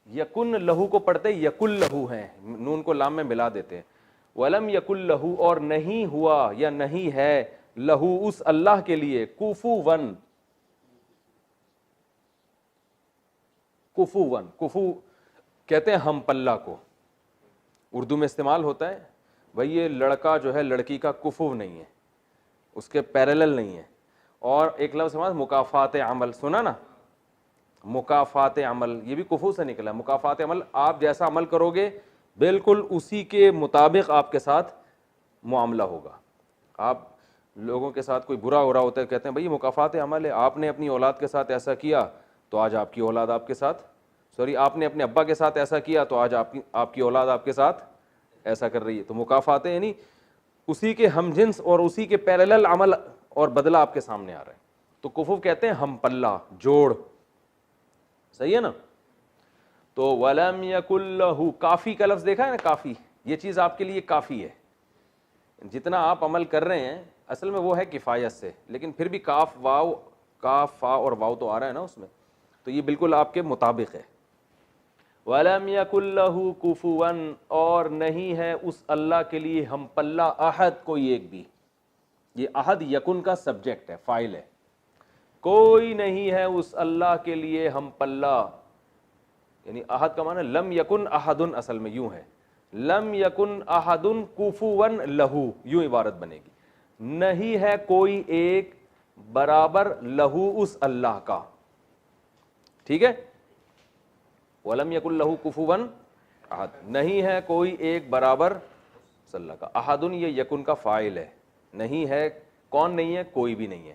یکن لہو کو پڑھتے یکل لہو ہیں، نون کو لام میں ملا دیتے ہیں. ولم یکل لہو اور نہیں ہوا یا نہیں ہے، لہو اس اللہ کے لیے، کفوون. کفوون، کفو کہتے ہیں ہم پلہ کو، اردو میں استعمال ہوتا ہے. بھئی یہ لڑکا جو ہے لڑکی کا کفو نہیں ہے، اس کے پیرلل نہیں ہے. اور ایک لفظ سمجھ مکافات عمل، سنا نا، مکافات عمل، یہ بھی کفو سے نکلا. مکافات عمل، آپ جیسا عمل کرو گے بالکل اسی کے مطابق آپ کے ساتھ معاملہ ہوگا. آپ لوگوں کے ساتھ کوئی برا ہو رہا ہوتا ہے، کہتے ہیں بھئی یہ مکافات عمل ہے، آپ نے اپنی اولاد کے ساتھ ایسا کیا تو آج آپ کی اولاد آپ کے ساتھ، سوری آپ نے اپنے ابا کے ساتھ ایسا کیا تو آج آپ کی اولاد آپ کے ساتھ ایسا کر رہی ہے. تو مکافات یعنی اسی کے ہم جنس اور اسی کے پیرلل عمل اور بدلہ آپ کے سامنے آ رہا ہے. تو کفو کہتے ہیں ہم پلہ، جوڑ. صحیح ہے نا. تو ولم یکن لہ، کافی کا لفظ دیکھا ہے نا، کافی، یہ چیز آپ کے لیے کافی ہے. جتنا آپ عمل کر رہے ہیں اصل میں وہ ہے کفایت سے، لیکن پھر بھی کاف واو، کاف فا اور واو تو آ رہا ہے نا اس میں، تو یہ بالکل آپ کے مطابق ہے. وَلَمْ يَكُنْ لَهُ كُفُوًا اور نہیں ہے اس اللہ کے لیے ہم پلہ احد، کوئی ایک بھی. یہ احد یکن کا سبجیکٹ ہے، فاعل ہے. کوئی نہیں ہے اس اللہ کے لیے ہم پلہ. یعنی احد کا معنی لم یکن احد، اصل میں یوں ہے لم یکن احد کفواً لہو، یوں عبارت بنے گی. نہیں ہے کوئی ایک برابر لہو اس اللہ کا. ٹھیک ہے. وَلَمْ يَكُنْ لَهُ كُفُوًا احد، نہیں ہے کوئی ایک برابر اس اللہ کا. احدن یہ یکن کا فاعل ہے. نہیں ہے، کون نہیں ہے؟ کوئی بھی نہیں ہے.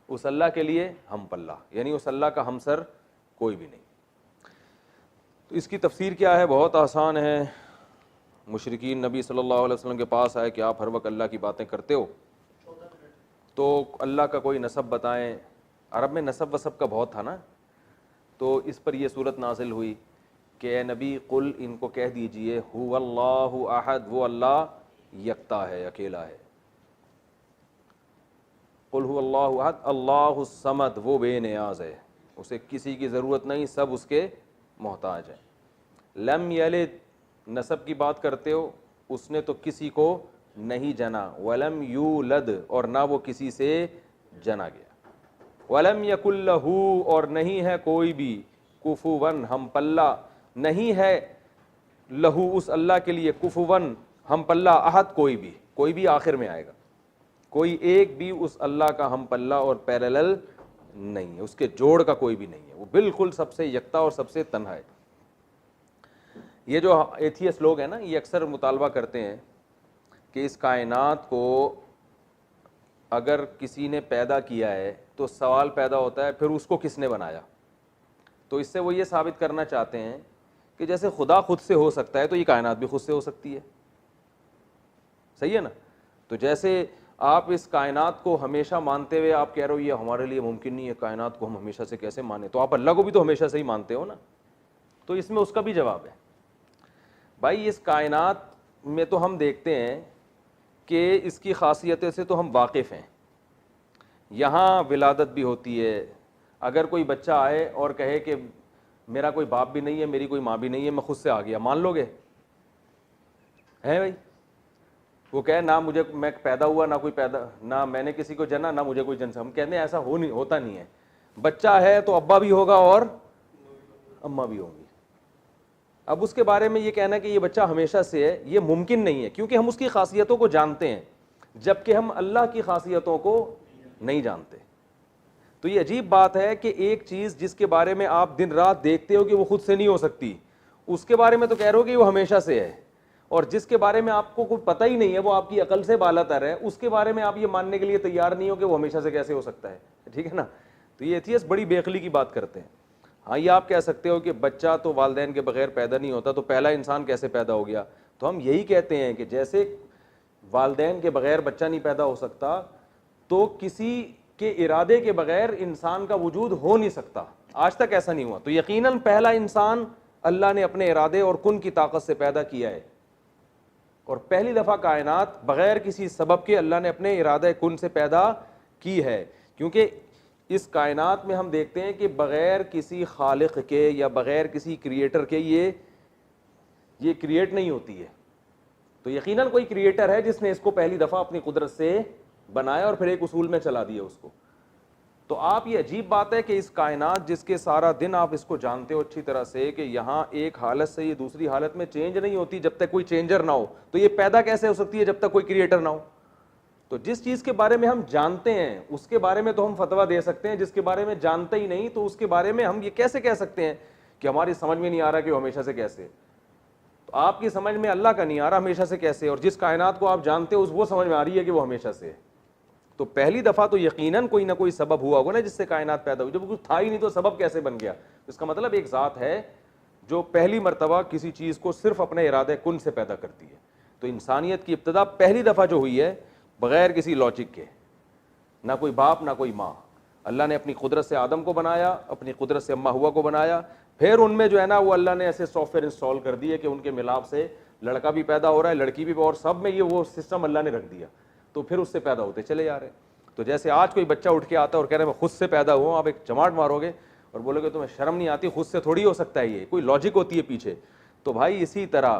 اس اللہ کے لیے ہم پلہ، یعنی اس اللہ کا ہمسر کوئی بھی نہیں. تو اس کی تفسیر کیا ہے؟ بہت آسان ہے. مشرکین نبی صلی اللہ علیہ وسلم کے پاس آئے کہ آپ ہر وقت اللہ کی باتیں کرتے ہو، تو اللہ کا کوئی نسب بتائیں. عرب میں نسب وسب کا بہت تھا نا. تو اس پر یہ صورت نازل ہوئی کہ اے نبی قل ان کو کہہ دیجئے هو اللہ احد، وہ اللہ یکتا ہے، اکیلا ہے. قل هو اللہ احد اللہ الصمد، وہ بے نیاز ہے، اسے کسی کی ضرورت نہیں، سب اس کے محتاج ہیں. لم یلد، نسب کی بات کرتے ہو، اس نے تو کسی کو نہیں جنا. ولم یولد، اور نہ وہ کسی سے جنا گیا. ولم یکن لہ، اور نہیں ہے کوئی بھی، کفواً ہم پلہ، نہیں ہے لہو اس اللہ کے لیے، کفواً ہم پلہ، احد کوئی بھی آخر میں آئے گا، کوئی ایک بھی اس اللہ کا ہم پلہ اور پیرالل نہیں ہے، اس کے جوڑ کا کوئی بھی نہیں ہے، وہ بالکل سب سے یکتا اور سب سے تنہا ہے. یہ جو ایتھیسٹ لوگ ہیں نا، یہ اکثر مطالبہ کرتے ہیں کہ اس کائنات کو اگر کسی نے پیدا کیا ہے تو سوال پیدا ہوتا ہے پھر اس کو کس نے بنایا. تو اس سے وہ یہ ثابت کرنا چاہتے ہیں کہ جیسے خدا خود سے ہو سکتا ہے تو یہ کائنات بھی خود سے ہو سکتی ہے. صحیح ہے نا؟ تو جیسے آپ اس کائنات کو ہمیشہ مانتے ہوئے آپ کہہ رہے ہو یہ ہمارے لیے ممکن نہیں ہے، کائنات کو ہم ہمیشہ سے کیسے مانیں، تو آپ اللہ کو بھی تو ہمیشہ سے ہی مانتے ہو نا. تو اس میں اس کا بھی جواب ہے. بھائی اس کائنات میں تو ہم دیکھتے ہیں کہ اس کی خاصیتیں سے تو ہم واقف ہیں. یہاں ولادت بھی ہوتی ہے. اگر کوئی بچہ آئے اور کہے کہ میرا کوئی باپ بھی نہیں ہے، میری کوئی ماں بھی نہیں ہے، میں خود سے آ گیا، مان لو گے؟ ہے بھائی؟ وہ کہے نہ مجھے، میں پیدا ہوا نہ کوئی پیدا، نہ میں نے کسی کو جنا نہ مجھے کوئی جن سے، ہم کہتے ہیں ایسا ہوتا نہیں ہے. بچہ ہے تو ابا بھی ہوگا اور اماں بھی ہوں گی. اب اس کے بارے میں یہ کہنا کہ یہ بچہ ہمیشہ سے ہے، یہ ممکن نہیں ہے، کیونکہ ہم اس کی خاصیتوں کو جانتے ہیں جبکہ ہم اللہ کی خاصیتوں کو نہیں جانتے. تو یہ عجیب بات ہے کہ ایک چیز جس کے بارے میں آپ دن رات دیکھتے ہو کہ وہ خود سے نہیں ہو سکتی، اس کے بارے میں تو کہہ رہے ہو کہ وہ ہمیشہ سے ہے، اور جس کے بارے میں آپ کو کوئی پتہ ہی نہیں ہے، وہ آپ کی عقل سے بالا تر ہے، اس کے بارے میں آپ یہ ماننے کے لیے تیار نہیں ہو کہ وہ ہمیشہ سے کیسے ہو سکتا ہے. ٹھیک ہے نا؟ تو یہ ایتھیسٹ بڑی بے عقلی کی بات کرتے ہیں. ہاں یہ آپ کہہ سکتے ہو کہ بچہ تو والدین کے بغیر پیدا نہیں ہوتا، تو پہلا انسان کیسے پیدا ہو گیا؟ تو ہم یہی کہتے ہیں کہ جیسے والدین کے بغیر بچہ نہیں پیدا ہو سکتا، تو کسی کے ارادے کے بغیر انسان کا وجود ہو نہیں سکتا. آج تک ایسا نہیں ہوا. تو یقیناً پہلا انسان اللہ نے اپنے ارادے اور کن کی طاقت سے پیدا کیا ہے، اور پہلی دفعہ کائنات بغیر کسی سبب کے اللہ نے اپنے ارادہ کن سے پیدا کی ہے. کیونکہ اس کائنات میں ہم دیکھتے ہیں کہ بغیر کسی خالق کے یا بغیر کسی کریٹر کے یہ کریٹ نہیں ہوتی ہے. تو یقیناً کوئی کریٹر ہے جس نے اس کو پہلی دفعہ اپنی قدرت سے بنایا اور پھر ایک اصول میں چلا دیا اس کو. تو آپ یہ عجیب بات ہے کہ اس کائنات جس کے سارا دن آپ اس کو جانتے ہو اچھی طرح سے کہ یہاں ایک حالت سے یہ دوسری حالت میں چینج نہیں ہوتی جب تک کوئی چینجر نہ ہو، تو یہ پیدا کیسے ہو سکتی ہے جب تک کوئی کریٹر نہ ہو؟ تو جس چیز کے بارے میں ہم جانتے ہیں اس کے بارے میں تو ہم فتویٰ دے سکتے ہیں، جس کے بارے میں جانتے ہی نہیں تو اس کے بارے میں ہم یہ کیسے کہہ سکتے ہیں کہ ہماری سمجھ میں نہیں آ رہا کہ وہ ہمیشہ سے کیسے؟ تو آپ کی سمجھ میں اللہ کا نہیں آ رہا ہمیشہ سے کیسے، اور جس کائنات کو آپ جانتے ہو وہ سمجھ میں آ رہی ہے کہ وہ ہمیشہ سے ہے. تو پہلی دفعہ تو یقیناً کوئی نہ کوئی سبب ہوا ہوگا نا جس سے کائنات پیدا ہوئی. جب کچھ تھا ہی نہیں تو سبب کیسے بن گیا؟ اس کا مطلب ایک ذات ہے جو پہلی مرتبہ کسی چیز کو صرف اپنے ارادے کن سے پیدا کرتی ہے. تو انسانیت کی ابتدا پہلی دفعہ جو ہوئی ہے بغیر کسی لاجک کے، نہ کوئی باپ نہ کوئی ماں. اللہ نے اپنی قدرت سے آدم کو بنایا، اپنی قدرت سے اماں ہوا کو بنایا، پھر ان میں جو ہے نا وہ اللہ نے ایسے سافٹ ویئر انسٹال کر دیے کہ ان کے ملاپ سے لڑکا بھی پیدا ہو رہا ہے، لڑکی بھی، اور سب میں یہ وہ سسٹم اللہ نے رکھ دیا. تو پھر اس سے پیدا ہوتے چلے جا رہے ہیں. تو جیسے آج کوئی بچہ اٹھ کے آتا ہے اور کہہ رہے ہیں میں خود سے پیدا ہوا، آپ ایک چماٹ مارو گے اور بولو گے تمہیں شرم نہیں آتی؟ خود سے تھوڑی ہو سکتا ہے، یہ کوئی لاجک ہوتی ہے پیچھے. تو بھائی اسی طرح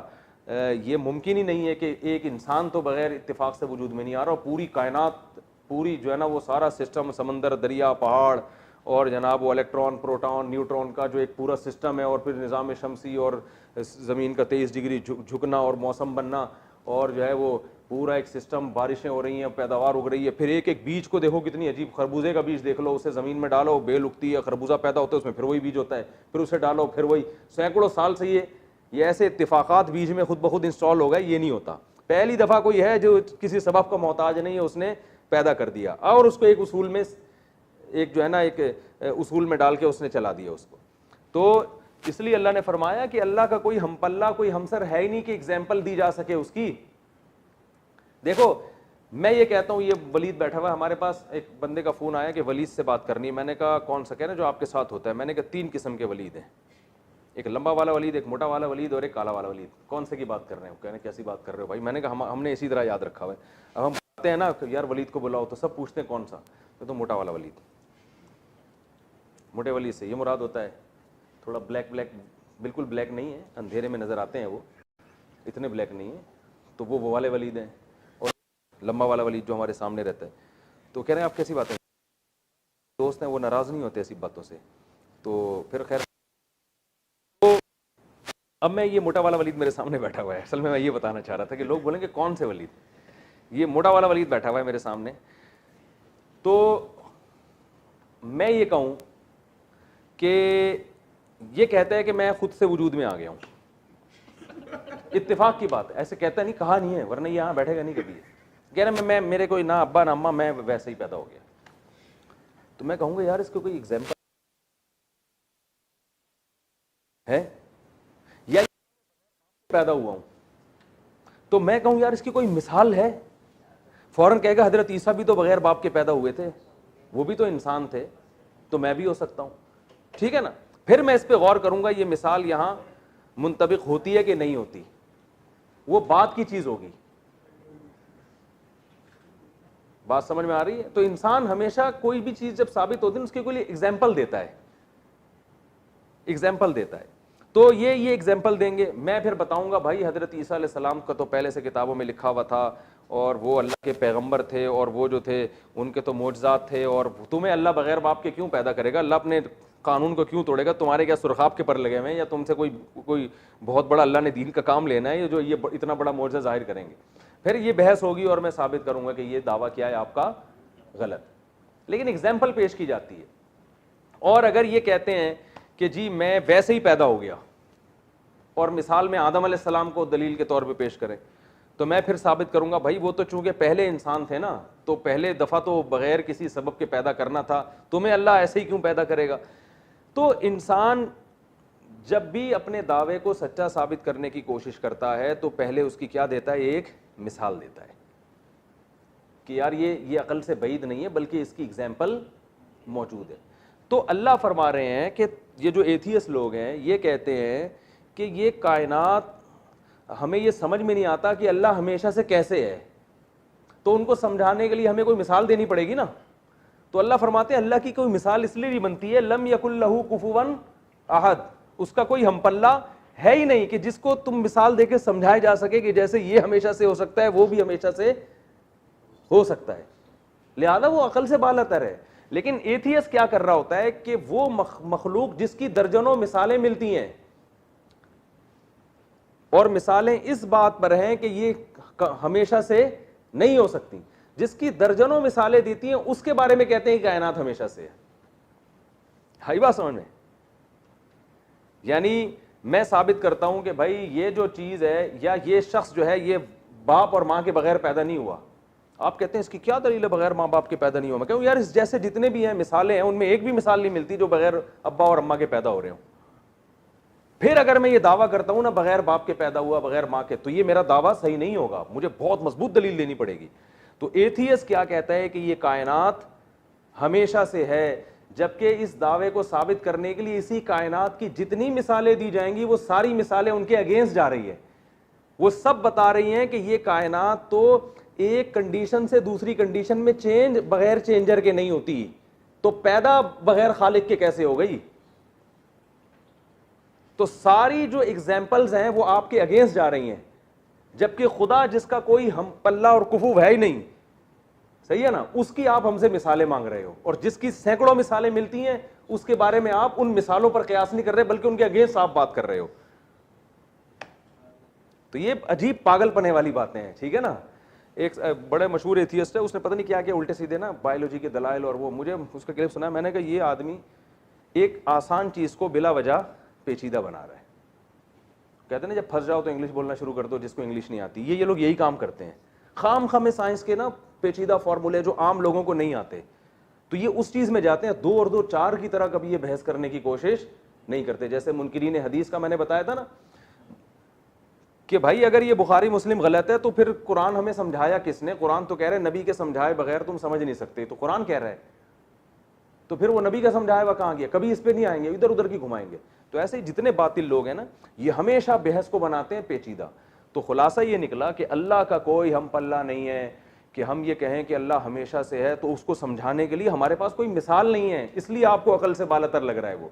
یہ ممکن ہی نہیں ہے کہ ایک انسان تو بغیر اتفاق سے وجود میں نہیں آ رہا، اور پوری کائنات، پوری جو ہے نا وہ سارا سسٹم، سمندر، دریا، پہاڑ، اور جناب وہ الیکٹران، پروٹون، نیوٹرون کا جو ایک پورا سسٹم ہے، اور پھر نظام شمسی اور زمین کا 23 ڈگری جھکنا اور موسم بننا، اور جو ہے وہ پورا ایک سسٹم، بارشیں ہو رہی ہیں، پیداوار اگ رہی ہے. پھر ایک ایک بیج کو دیکھو کتنی عجیب، خربوزے کا بیج دیکھ لو، اسے زمین میں ڈالو، بیل اگتی ہے، خربوزہ پیدا ہوتا ہے، اس میں پھر وہی بیج ہوتا ہے، پھر اسے ڈالو، پھر وہی. سینکڑوں سال سے یہ ایسے اتفاقات بیج میں خود بخود انسٹال ہو گئے. یہ نہیں ہوتا. پہلی دفعہ کوئی ہے جو کسی سبب کا محتاج نہیں ہے، اس نے پیدا کر دیا اور اس کو ایک اصول میں، ایک جو ہے نا ایک اصول میں ڈال کے اس نے چلا دیا اس کو. تو اس لیے اللہ نے فرمایا کہ اللہ کا کوئی ہم پلہ، کوئی ہمسر ہے ہی نہیں کہ ایگزامپل دی جا سکے اس کی. دیکھو میں یہ کہتا ہوں, یہ ولید بیٹھا ہوا ہے ہمارے پاس, ایک بندے کا فون آیا کہ ولید سے بات کرنی ہے. میں نے کہا کون سا, کہہ رہے جو آپ کے ساتھ ہوتا ہے. میں نے کہا 3 قسم کے ولید ہیں, ایک لمبا والا ولید, ایک موٹا والا ولید اور ایک کالا والا ولید. کون سے کی بات کر رہے ہیں؟ کہنے کیسی بات کر رہے ہو بھائی. میں نے کہا ہم نے اسی طرح یاد رکھا ہوا ہے. اب ہم کہتے ہیں نا یار ولید کو بلاؤ تو سب پوچھتے ہیں کون سا, تو موٹا والا ولید. موٹے ولید سے یہ مراد ہوتا ہے تھوڑا بلیک بلیک, بالکل بلیک نہیں ہے, اندھیرے میں نظر آتے ہیں, وہ اتنے بلیک نہیں ہیں, تو وہ والے ولید ہیں. اور لمبا والا ولید جو ہمارے سامنے رہتا ہے. تو کہہ رہے ہیں آپ کیسی باتیں, دوست ہیں وہ ناراض نہیں ہوتے ایسی باتوں سے. تو پھر خیر, تو اب میں یہ موٹا والا ولید میرے سامنے بیٹھا ہوا ہے. اصل میں یہ بتانا چاہ رہا تھا کہ لوگ بولیں گے کون سے ولید. یہ موٹا والا ولید بیٹھا ہوا ہے میرے سامنے. تو میں یہ کہوں کہ یہ کہتا ہے کہ میں خود سے وجود میں آ گیا ہوں. اتفاق کی بات ہے, ایسے کہتا نہیں, کہا نہیں ہے, ورنہ یہاں بیٹھے گا نہیں کبھی. کہہ رہا میں میرے کوئی نہ ابا نہ اماں, میں ویسے ہی پیدا ہو گیا. تو میں کہوں گا یار اس کو کوئی ایگزامپل ہے, یا پیدا ہوا ہوں. تو میں کہوں یار اس کی کوئی مثال ہے. فوراً کہے گا حضرت عیسیٰ بھی تو بغیر باپ کے پیدا ہوئے تھے, وہ بھی تو انسان تھے, تو میں بھی ہو سکتا ہوں. ٹھیک ہے نا. پھر میں اس پہ غور کروں گا یہ مثال یہاں منطبق ہوتی ہے کہ نہیں ہوتی, وہ بات کی چیز ہوگی. بات سمجھ میں آ رہی ہے؟ تو انسان ہمیشہ کوئی بھی چیز جب ثابت ہوتی ہے اس کے کوئی ایگزامپل دیتا ہے, ایگزامپل دیتا ہے. تو یہ ایگزامپل دیں گے. میں پھر بتاؤں گا بھائی حضرت عیسیٰ علیہ السلام کا تو پہلے سے کتابوں میں لکھا ہوا تھا, اور وہ اللہ کے پیغمبر تھے, اور وہ جو تھے ان کے تو معجزات تھے, اور تمہیں اللہ بغیر باپ کے کیوں پیدا کرے گا, اللہ اپنے قانون کو کیوں توڑے گا, تمہارے کیا سرخاب کے پر لگے ہوئے ہیں, یا تم سے کوئی بہت بڑا اللہ نے دین کا کام لینا ہے جو یہ اتنا بڑا معجزہ ظاہر کریں گے. پھر یہ بحث ہوگی اور میں ثابت کروں گا کہ یہ دعویٰ کیا ہے آپ کا غلط, لیکن ایگزامپل پیش کی جاتی ہے. اور اگر یہ کہتے ہیں کہ جی میں ویسے ہی پیدا ہو گیا, اور مثال میں آدم علیہ السلام کو دلیل کے طور پہ پیش کریں, تو میں پھر ثابت کروں گا بھائی وہ تو چونکہ پہلے انسان تھے نا, تو پہلے دفعہ تو بغیر کسی سبب کے پیدا کرنا تھا, تمہیں اللہ ایسے ہی کیوں پیدا کرے گا. تو انسان جب بھی اپنے دعوے کو سچا ثابت کرنے کی کوشش کرتا ہے تو پہلے اس کی کیا دیتا ہے, ایک مثال دیتا ہے کہ یار یہ عقل سے بعید نہیں ہے بلکہ اس کی ایگزامپل موجود ہے. تو اللہ فرما رہے ہیں کہ یہ جو ایتھیسٹ لوگ ہیں یہ کہتے ہیں کہ یہ کائنات ہمیں یہ سمجھ میں نہیں آتا کہ اللہ ہمیشہ سے کیسے ہے, تو ان کو سمجھانے کے لیے ہمیں کوئی مثال دینی پڑے گی نا. تو اللہ فرماتے ہیں اللہ کی کوئی مثال اس لیے نہیں بنتی ہے, لم یکن لہ کفوا احد, اس کا کوئی ہم پلہ ہے ہی نہیں کہ جس کو تم مثال دے کے سمجھایا جا سکے کہ جیسے یہ ہمیشہ سے ہو سکتا ہے وہ بھی ہمیشہ سے ہو سکتا ہے, لہذا وہ عقل سے بالاتر ہے. لیکن ایتھیسٹ کیا کر رہا ہوتا ہے کہ وہ مخلوق جس کی درجنوں مثالیں ملتی ہیں, اور مثالیں اس بات پر ہیں کہ یہ ہمیشہ سے نہیں ہو سکتی, جس کی درجنوں مثالیں دیتی ہیں اس کے بارے میں کہتے ہیں کہ کائنات ہمیشہ سے ہے. ہائی بات سمجھ میں؟ یعنی میں ثابت کرتا ہوں کہ بھائی یہ جو چیز ہے یا یہ شخص جو ہے یہ باپ اور ماں کے بغیر پیدا نہیں ہوا. آپ کہتے ہیں اس کی کیا دلیل ہے بغیر ماں باپ کے پیدا نہیں ہوا؟ میں کہوں یار اس جیسے جتنے بھی ہیں مثالیں ہیں ان میں ایک بھی مثال نہیں ملتی جو بغیر ابا اور اماں کے پیدا ہو رہے ہوں. پھر اگر میں یہ دعویٰ کرتا ہوں نا بغیر باپ کے پیدا ہوا بغیر ماں کے, تو یہ میرا دعویٰ صحیح نہیں ہوگا, مجھے بہت مضبوط دلیل دینی پڑے گی. تو ایتھیسٹ کیا کہتا ہے کہ یہ کائنات ہمیشہ سے ہے, جبکہ اس دعوے کو ثابت کرنے کے لیے اسی کائنات کی جتنی مثالیں دی جائیں گی وہ ساری مثالیں ان کے اگینسٹ جا رہی ہیں. وہ سب بتا رہی ہیں کہ یہ کائنات تو ایک کنڈیشن سے دوسری کنڈیشن میں چینج بغیر چینجر کے نہیں ہوتی, تو پیدا بغیر خالق کے کیسے ہو گئی. تو ساری جو ایگزامپلز ہیں وہ آپ کے اگینسٹ جا رہی ہیں, جبکہ خدا جس کا کوئی ہم پلہ اور کفو ہے ہی نہیں, صحیح ہے نا, اس کی آپ ہم سے مثالیں مانگ رہے ہو, اور جس کی سینکڑوں مثالیں ملتی ہیں اس کے بارے میں آپ ان مثالوں پر قیاس نہیں کر رہے بلکہ ان کے اگینسٹ آپ بات کر رہے ہو. تو یہ عجیب پاگل پنے والی باتیں ہیں, ٹھیک ہے نا. ایک بڑے مشہور ایتھیسٹ ہے, اس نے پتہ نہیں کیا کیا الٹے سیدھے نا بایولوجی کے دلائل, اور وہ مجھے اس کا کلپ سنا, میں نے کہا یہ آدمی ایک آسان چیز کو بلا وجہ پیچیدہ بنا رہا ہے. کہتے ہیں نا جب پھنس جاؤ تو انگلش بولنا شروع کر دو جس کو انگلش نہیں آتی, یہ لوگ یہی کام کرتے ہیں. خام خام سائنس کے نا پیچیدہ فارمولے جو عام لوگوں کو نہیں آتے, تو یہ اس چیز میں جاتے ہیں, 2 اور 2 4 کی طرح کبھی یہ بحث کرنے کی کوشش نہیں کرتے. جیسے منکرین حدیث کا میں نے بتایا تھا نا, کہ بھائی اگر یہ بخاری مسلم غلط ہے تو پھر قرآن ہمیں سمجھایا کس نے؟ قرآن تو کہہ رہے ہیں نبی کے سمجھائے بغیر تم سمجھ نہیں سکتے، تو قرآن کہہ رہا ہے، تو پھر وہ نبی کا سمجھایا ہوا کہاں گیا؟ کبھی اس پہ نہیں آئیں گے، ادھر ادھر کی گھمائیں گے۔ تو ایسے ہی جتنے باطل لوگ ہیں نا، یہ ہمیشہ بحث کو بناتے ہیں پیچیدہ۔ تو خلاصہ یہ نکلا کہ اللہ کا کوئی ہم پلہ نہیں ہے کہ ہم یہ کہیں کہ اللہ ہمیشہ سے ہے، تو اس کو سمجھانے کے لیے ہمارے پاس کوئی مثال نہیں ہے، اس لیے آپ کو عقل سے بالاتر لگ رہا ہے۔ وہ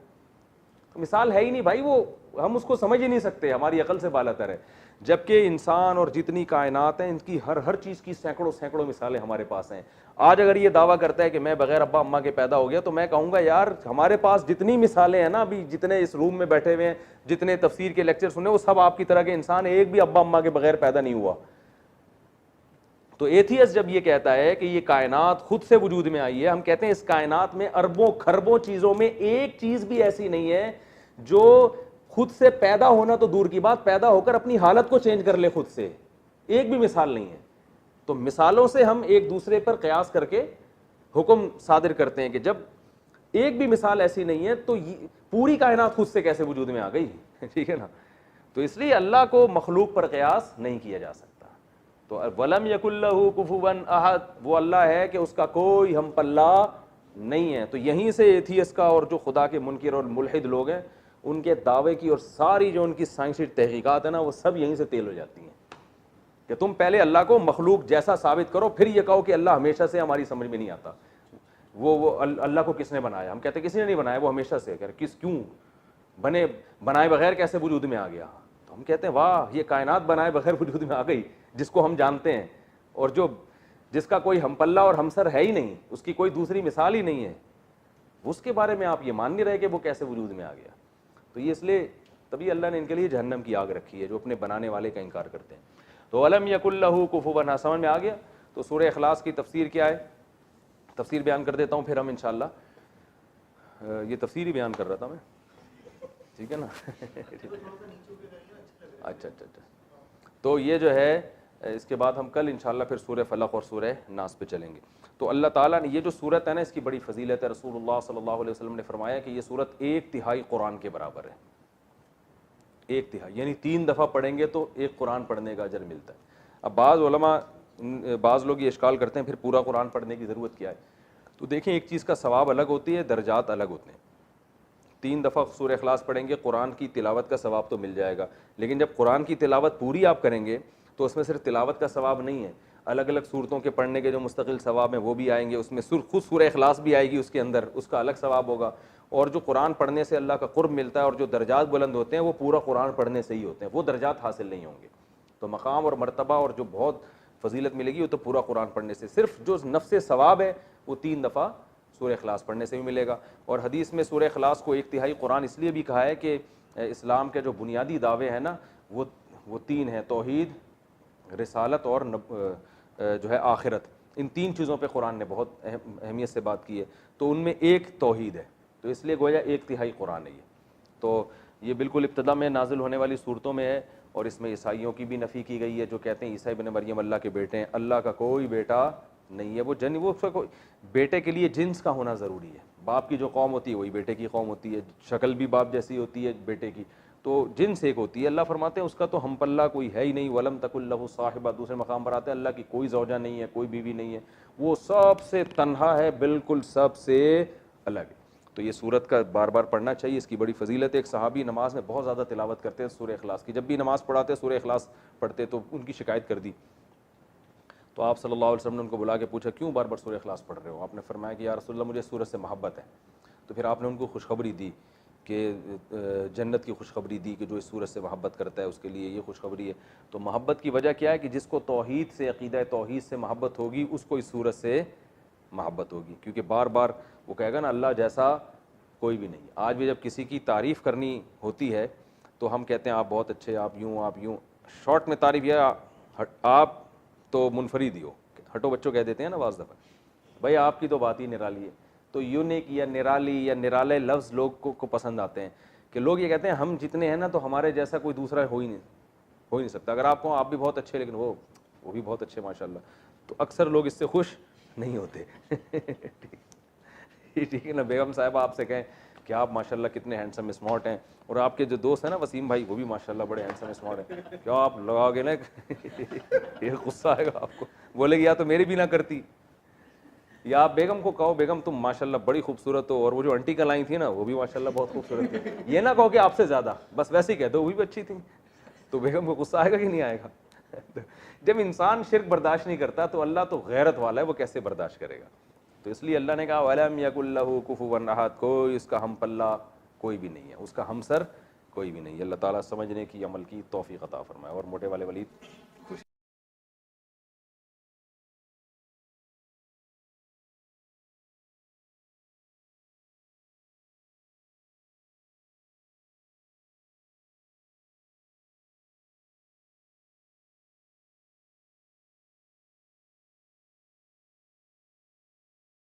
مثال ہے ہی نہیں بھائی، وہ ہم اس کو سمجھ ہی نہیں سکتے، ہماری عقل سے بالاتر ہے۔ جبکہ انسان اور جتنی کائنات ہیں ان کی ہر چیز کی سینکڑوں مثالیں ہمارے پاس ہیں۔ آج اگر یہ دعویٰ کرتا ہے کہ میں بغیر ابا اماں کے پیدا ہو گیا، تو میں کہوں گا یار ہمارے پاس جتنی مثالیں ہیں نا، ابھی جتنے اس روم میں بیٹھے ہوئے ہیں، جتنے تفسیر کے لیکچر سنے، وہ سب آپ کی طرح کے انسان، ایک بھی ابا اماں کے بغیر پیدا نہیں ہوا۔ تو ایتھیس جب یہ کہتا ہے کہ یہ کائنات خود سے وجود میں آئی ہے، ہم کہتے ہیں اس کائنات میں اربوں کھربوں چیزوں میں ایک چیز بھی ایسی نہیں ہے جو خود سے پیدا ہونا تو دور کی بات، پیدا ہو کر اپنی حالت کو چینج کر لے خود سے، ایک بھی مثال نہیں ہے۔ تو مثالوں سے ہم ایک دوسرے پر قیاس کر کے حکم صادر کرتے ہیں کہ جب ایک بھی مثال ایسی نہیں ہے تو پوری کائنات خود سے کیسے وجود میں آ گئی؟ ٹھیک ہے نا؟ تو اس لیے اللہ کو مخلوق پر قیاس نہیں کیا جا سکتا۔ تو وَلَمْ يَكُنْ لَهُ كُفُوًا أَحَدٌ، وہ اللہ ہے کہ اس کا کوئی ہم پلہ نہیں ہے۔ تو یہیں سے ایتھیس کا اور جو خدا کے منکر اور ملحد لوگ ہیں ان کے دعوے کی اور ساری جو ان کی سائنسی تحقیقات ہیں نا، وہ سب یہیں سے تیل ہو جاتی ہیں کہ تم پہلے اللہ کو مخلوق جیسا ثابت کرو، پھر یہ کہو کہ اللہ ہمیشہ سے، ہماری سمجھ میں نہیں آتا۔ وہ اللہ کو کس نے بنایا؟ ہم کہتے ہیں کسی نے نہیں بنایا، وہ ہمیشہ سے ہے۔ کیوں بنائے بغیر کیسے وجود میں آ گیا؟ تو ہم کہتے ہیں واہ، یہ کائنات بنائے بغیر وجود میں آ گئی، جس کو ہم جانتے ہیں اور جس کا کوئی ہم پلہ اور ہمسر ہے ہی نہیں، اس کی کوئی دوسری مثال ہی نہیں ہے، اس کے بارے میں آپ یہ مان نہیں رہے کہ وہ کیسے وجود میں آ گیا۔ تو یہ اس لیے تبھی اللہ نے ان کے لیے جہنم کی آگ رکھی ہے، جو اپنے بنانے والے کا انکار کرتے ہیں۔ تو وَلَمْ يَكُنْ لَهُ كُفُوًا أَحَدٌ، سمجھ میں آ گیا؟ تو سورہ اخلاص کی تفسیر کیا ہے؟ تفسیر بیان کر دیتا ہوں، پھر ہم انشاءاللہ یہ تفسیر ہی بیان کر رہا تھا میں، ٹھیک ہے نا؟ اچھا۔ تو یہ جو ہے اس کے بعد ہم کل انشاءاللہ پھر سورہ فلق اور سورہ ناس پہ چلیں گے۔ تو اللہ تعالیٰ نے یہ جو سورت ہے نا، اس کی بڑی فضیلت ہے۔ رسول اللہ صلی اللہ علیہ وسلم نے فرمایا کہ یہ سورت 1/3 قرآن کے برابر ہے، 1/3، یعنی 3 دفعہ پڑھیں گے تو ایک قرآن پڑھنے کا اجر ملتا ہے۔ اب بعض لوگ یہ اشکال کرتے ہیں پھر پورا قرآن پڑھنے کی ضرورت کیا ہے؟ تو دیکھیں ایک چیز کا ثواب الگ ہوتی ہے، درجات الگ ہوتے ہیں۔ 3 دفعہ سورہ اخلاص پڑھیں گے، قرآن کی تلاوت کا ثواب تو مل جائے گا، لیکن جب قرآن کی تلاوت پوری آپ کریں گے تو اس میں صرف تلاوت کا ثواب نہیں ہے، الگ الگ صورتوں کے پڑھنے کے جو مستقل ثواب ہیں وہ بھی آئیں گے، اس میں خود سورہ اخلاص بھی آئے گی اس کے اندر، اس کا الگ ثواب ہوگا۔ اور جو قرآن پڑھنے سے اللہ کا قرب ملتا ہے اور جو درجات بلند ہوتے ہیں وہ پورا قرآن پڑھنے سے ہی ہوتے ہیں، وہ درجات حاصل نہیں ہوں گے۔ تو مقام اور مرتبہ اور جو بہت فضیلت ملے گی وہ تو پورا قرآن پڑھنے سے، صرف جو نفس ثواب ہے وہ 3 دفعہ سورہ اخلاص پڑھنے سے بھی ملے گا۔ اور حدیث میں سورہ اخلاص کو 1/3 قرآن اس لیے بھی کہا ہے کہ اسلام کے جو بنیادی دعوے ہیں نا وہ 3 ہیں، توحید، رسالت اور جو ہے آخرت۔ ان 3 چیزوں پہ قرآن نے بہت اہمیت سے بات کی ہے، تو ان میں ایک توحید ہے، تو اس لیے گویا 1/3 قرآن ہے یہ۔ تو یہ بالکل ابتدا میں نازل ہونے والی صورتوں میں ہے، اور اس میں عیسائیوں کی بھی نفی کی گئی ہے جو کہتے ہیں عیسیٰ ابن مریم اللہ کے بیٹے ہیں۔ اللہ کا کوئی بیٹا نہیں ہے، وہ بیٹے کے لیے جنس کا ہونا ضروری ہے، باپ کی جو قوم ہوتی ہے وہی بیٹے کی قوم ہوتی ہے، شکل بھی باپ جیسی ہوتی ہے بیٹے کی، تو جنس ایک ہوتی ہے۔ اللہ فرماتے ہیں اس کا تو ہم پلہ کوئی ہے ہی نہیں، وَلَمْ تَكُنْ لَهُ صَاحِبَةٌ، دوسرے مقام پر آتے ہیں اللہ کی کوئی زوجہ نہیں ہے، کوئی بیوی نہیں ہے، وہ سب سے تنہا ہے، بالکل سب سے الگ ہے۔ تو یہ سورت کا بار بار پڑھنا چاہیے، اس کی بڑی فضیلت ہے۔ ایک صحابی نماز میں بہت زیادہ تلاوت کرتے ہیں سورہ اخلاص کی، جب بھی نماز پڑھاتے سورہ اخلاص پڑھتے تو ان کی شکایت کر دی، تو آپ صلی اللہ علیہ وسلم نے ان کو بلا کے پوچھا کیوں بار بار سورہ اخلاص پڑھ رہے ہو؟ آپ نے فرمایا کہ یا رسول اللہ مجھے سورت سے محبت ہے۔ تو پھر آپ نے ان کو خوشخبری دی کہ جنت کی خوشخبری دی کہ جو اس سورت سے محبت کرتا ہے اس کے لیے یہ خوشخبری ہے۔ تو محبت کی وجہ کیا ہے کہ جس کو توحید سے، عقیدہ توحید سے محبت ہوگی اس کو اس سورت سے محبت ہوگی، کیونکہ بار بار وہ کہے گا نا اللہ جیسا کوئی بھی نہیں۔ آج بھی جب کسی کی تعریف کرنی ہوتی ہے تو ہم کہتے ہیں آپ بہت اچھے، آپ یوں، شارٹ میں تعریف یہ آپ تو منفرد ہی ہو، ہٹو بچوں کہہ دیتے ہیں نا بعض دفعہ، بھائی آپ کی تو بات ہی نرالی ہے۔ تو یونیک یا نرالی یا نرالے لفظ لوگ کو پسند آتے ہیں، کہ لوگ یہ کہتے ہیں ہم جتنے ہیں نا تو ہمارے جیسا کوئی دوسرا ہو ہی نہیں سکتا۔ اگر آپ کو آپ بھی بہت اچھے لیکن وہ بھی بہت اچھے ماشاءاللہ، تو اکثر لوگ اس سے خوش نہیں ہوتے۔ ٹھیک ہے نا، بیگم صاحبہ آپ سے کہیں کہ آپ ماشاءاللہ کتنے ہینڈسم اسمارٹ ہیں, اور آپ کے جو دوست ہیں نا وسیم بھائی, وہ بھی ماشاءاللہ بڑے ہینڈسم اسمارٹ ہیں, کیا آپ لگا گے نا یہ غصہ آئے گا آپ کو, بولے گی یا تو میری بھی نہ کرتی, یا آپ بیگم کو کہو بیگم تم ماشاءاللہ بڑی خوبصورت ہو, اور وہ جو انٹی کل آئی تھی نا وہ بھی ماشاءاللہ بہت خوبصورت تھی, یہ نہ کہو کہ آپ سے زیادہ, بس ویسے ہی کہہ دو وہ بھی اچھی تھی, تو بیگم کو غصہ آئے گا کہ نہیں آئے گا؟ جب انسان شرک برداشت نہیں کرتا تو اللہ تو غیرت والا ہے, وہ کیسے برداشت کرے گا؟ تو اس لیے اللہ نے کہا وَلَمْ يَكُنْ لَهُ كُفُوًا أَحَدٌ, کوئی اس کا ہم پلہ کوئی بھی نہیں ہے, اس کا ہمسر کوئی بھی نہیں ہے. اللہ تعالیٰ سمجھنے کی عمل کی توفیق عطا فرمائے. اور موٹے والے ولید